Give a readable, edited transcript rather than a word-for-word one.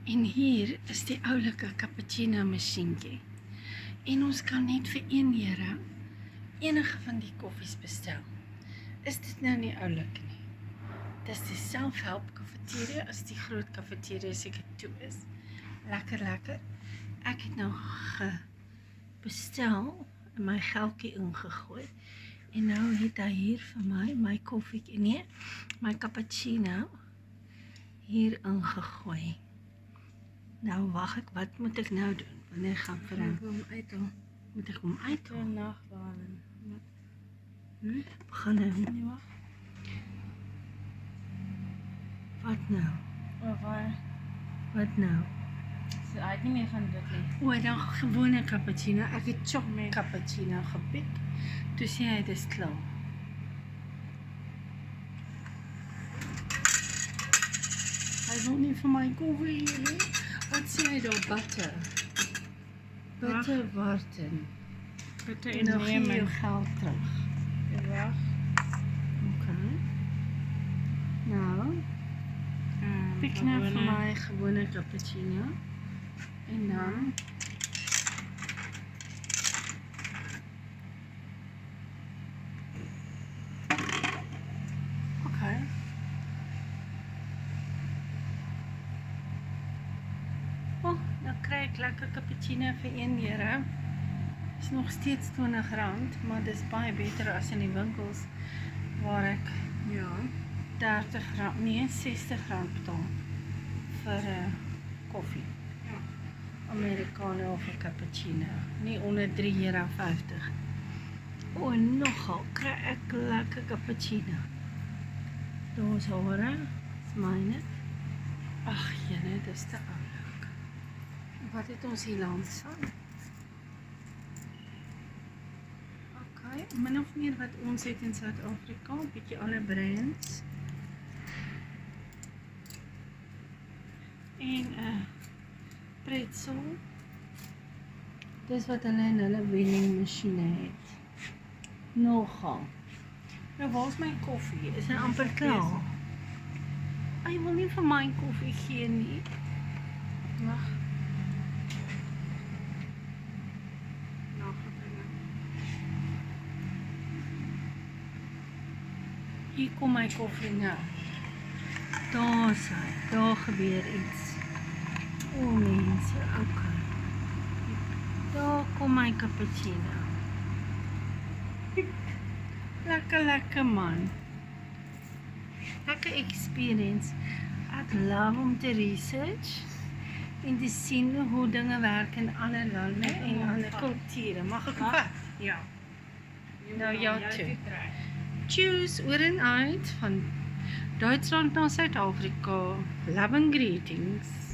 En hier is die oulike cappuccino masjienkie. En ons kan net vir €1 enige van die koffies bestel. Is dit nou nie oulik nie? Dis die self-help cafeteria as die groot cafeteria seker toe is. Lekker. Ek het nou bestel en my geldjie ingegooi. En nou het hy hier vir my koffie, nee, my cappuccino hier ingegooi. Nou wag ek, wat moet ek nou doen? Wanneer gaan vir hom? Moet ek hom uithaal? Nagbehandelen. Begin nou. Nee, wag. Wat nou? Wat nou? So, hy het nie meer van dit nie. O, dan gewone cappuccino. Ek het choc cappuccino gepik. Toe sê hy, dis klaar. Hy wil nie vir my koffie hier nie. Wat sê hy daar? Butter. Butter warten. Bitte En dan gee jy jou innemen. geld terug. Wag. Okay. Nou, pik nou vir my gewone cappuccino. En dan okay. Oh, nou kry ek lekker cappuccino vir €1. Is nog steeds R20, maar dis baie beter as in die winkels waar ek R30, nee, R60 betaal vir 'n koffie. Americano of 'n cappuccino, nie onder €3,50. O, nogal kry ek lekker cappuccino. Daar's hare, is myne. Ag jene, dis te oulik. Wat het ons hier langs van? Okay, min of meer wat ons het in Suid-Afrika, 'n bietjie alle brands. En 'n pretzel. Dis wat hulle in hulle vending masjiene het. Nogal. Nou, waar's my koffie? Is hy amper klaar? Hy wil nie vir my koffie gee nie. Wag. Hier kom my koffie nou. Daar's hy. Daar gebeur iets. O mense, okay. Daar kom my cappuccino. Lekker man. Lekker experience. Ek love om te research en te sien hoe dinge werk in ander lande en ander kulture. Mag ek vat? Ja. Nou jou toe. Choose oor en uit van Duitsland na Suid-Afrika. Love and greetings.